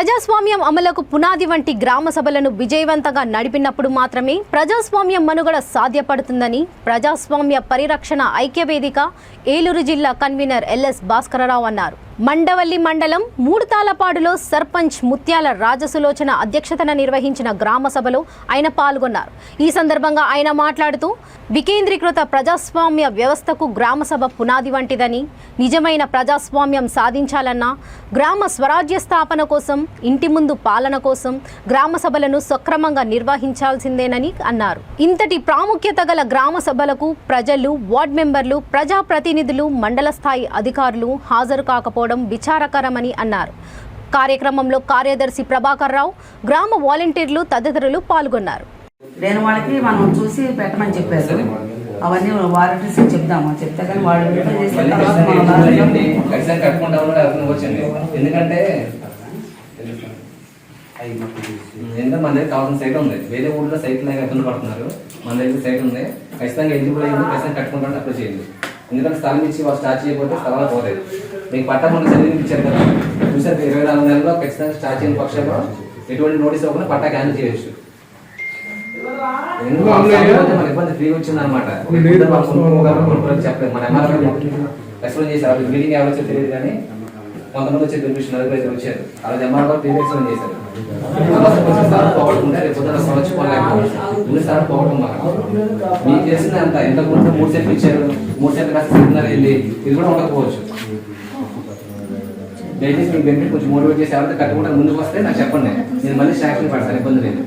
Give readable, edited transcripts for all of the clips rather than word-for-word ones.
ప్రజాస్వామ్యం అమలుకు పునాది వంటి గ్రామ సభలను విజయవంతంగా నడిపినప్పుడు మాత్రమే ప్రజాస్వామ్యం మనుగడ సాధ్యపడుతుందని ప్రజాస్వామ్య పరిరక్షణ ఐక్యవేదిక ఏలూరు జిల్లా కన్వీనర్ ఎల్ఎస్ భాస్కరరావు అన్నారు. మండవల్లి మండలం మూడుతాలపాడులో సర్పంచ్ ముత్యాల రాజసులోచన అధ్యక్షతన నిర్వహించిన గ్రామ సభలో ఆయన పాల్గొన్నారు. ఈ సందర్భంగా ఆయన మాట్లాడుతూ వికేంద్రీకృత ప్రజాస్వామ్య వ్యవస్థకు గ్రామ సభ పునాది వంటిదని, నిజమైన ప్రజాస్వామ్యం సాధించాలన్నా గ్రామ స్వరాజ్య స్థాపన కోసం, ఇంటి ముందు పాలన కోసం గ్రామ సభలను సక్రమంగా నిర్వహించాల్సిందేనని అన్నారు. ఇంతటి ప్రాముఖ్యత గల గ్రామ సభలకు ప్రజలు, వార్డు మెంబర్లు, ప్రజాప్రతినిధులు, మండల స్థాయి అధికారులు హాజరు కాకపోవడం విచారకరమని అన్నారు. కార్యక్రమంలో కార్యదర్శి ప్రభాకర్ రావు, గ్రామ వాలంటీర్లు తదితరులు పాల్గొన్నారు. లేని వాళ్ళకి మనం చూసి పెట్టమని చెప్పారు. అవన్నీ వాలంటీర్స్ చెప్దాము, చెప్తే కానీ వాళ్ళు ఎందుకంటే మన దగ్గర కావాల్సిన సైట్ ఉంది. వేరే ఊళ్ళో సైట్ లాగా ఇబ్బంది పడుతున్నారు. మన దగ్గర సైట్ ఉంది, ఖచ్చితంగా ఎలిజిబుల్ అయ్యింది, ఖచ్చితంగా కట్టుకుంటాను అప్లై చేయండి. ఎందుకంటే స్థలం ఇచ్చి వాళ్ళు స్టార్ట్ చేయకపోతే స్థలాలు పోలేదు. మీకు పట్టా సర్టిఫికేట్ ఇచ్చారు కదా, చూసారు 24 నెలల్లో ఖచ్చితంగా స్టార్ట్ చేయని పక్షంలో ఎటువంటి నోటీస్ ఇవ్వకుండా పట్టా క్యాన్సిల్ చేయొచ్చు. మన ఇబ్బంది ఫ్రీ వచ్చింది అనమాట. చెప్పలేదు, మన ఎంఆర్ఐ ఎక్స్ప్లెయిన్ చేశారు. మీటింగ్ ఎవరు వచ్చారు తెలియదు కానీ కొంతమంది వచ్చి బెనిఫిషియల్ 40 వచ్చారు. ఆ రోజు ఎంఆర్ఐ ఫ్రీ ఎక్స్ప్లెయిన్ చేశారు. పోగొట్టుకుంటే రేపు పొద్దున ముందు స్థానం పోగొట్టుకున్నాను. మీకు తెలిసింది అంత ఇంతకు ముందు 3 సెంట్లు ఇచ్చారు, 3 సెంట్లు కాస్త చెప్తున్నారు వెళ్ళి, ఇది కూడా ఉండకపోవచ్చు. దయచేసి మీకు బెనిఫిట్ కొంచెం మోటివేట్ చేసి ఎవరైతే కట్టుకుంటారు ముందుకు వస్తే నాకు చెప్పండి, నేను మళ్ళీ శాంక్షన్ పడతాను, ఇబ్బంది లేదు.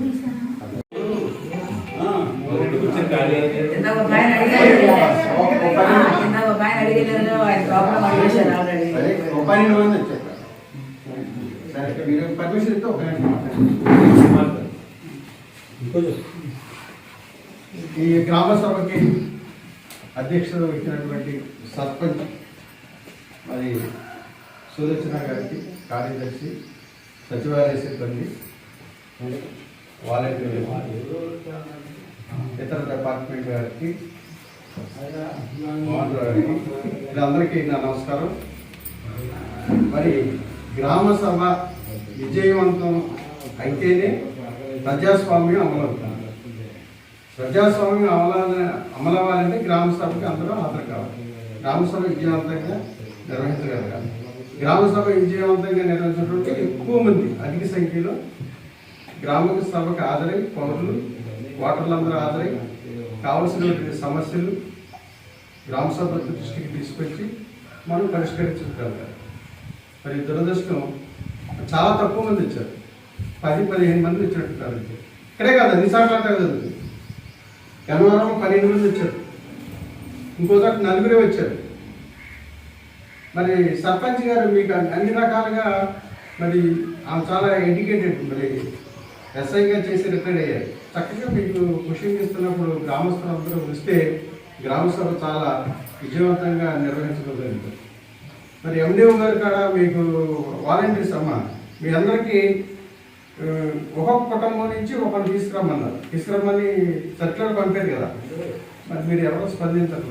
ఈ గ్రామ సభకి అధ్యక్షత వహించినటువంటి సర్పంచ్ మరి సులోచన గారికి, కార్యదర్శి, సచివాలయ సిబ్బంది, వాలంటీర్, ఇతర డిపార్ట్మెంట్ గారికి, వీళ్ళందరికీ నా నమస్కారం. మరి గ్రామ సభ విజయవంతం అయితేనే ప్రజాస్వామ్యం అమలవుతుంది. ప్రజాస్వామ్యం అమలవ్వాలంటే గ్రామ సభకి అందరూ హాజరు కావాలి. గ్రామ సభ విజయవంతంగా నిర్వహించగలగాలి. గ్రామ సభ విజయవంతంగా నిర్వహించినటువంటి ఎక్కువ మంది, అధిక సంఖ్యలో గ్రామ సభకు హాజరై పౌరులు, ఓటర్లందరూ హాజరై కావలసినటువంటి సమస్యలు గ్రామ సభ దృష్టికి తీసుకొచ్చి మనం పరిష్కరించగలగాలి. మరి దురదృష్టం చాలా తక్కువ మంది వచ్చారు. 10-15 మంది వచ్చినట్టున్నారు. ఇక్కడే కాదు, అన్ని సార్లు కదండి. గన్నవరం 12 మంది వచ్చారు, ఇంకోసారి 4 వచ్చారు. మరి సర్పంచ్ గారు మీకు అన్ని రకాలుగా మరి ఆమె చాలా ఎడ్యుకేటెడ్, మరి ఎస్ఐగా చేసి రిటైర్డ్ అయ్యారు. చక్కగా మీకు క్వశ్చన్ ఇస్తున్నప్పుడు గ్రామస్తులందరూ వస్తే గ్రామ సభ చాలా విజయవంతంగా నిర్వహించగలుగుతుంది. మరి ఎండిఓ గారు కూడా మీకు వాలంటీర్స్ అమ్మ, మీ అందరికీ ఒక్కొక్క కుటుంబం నుంచి ఒకరు తీసుకురమ్మని సర్క్యులర్ పంపారు కదా. మరి మీరు ఎవరో స్పందించారు.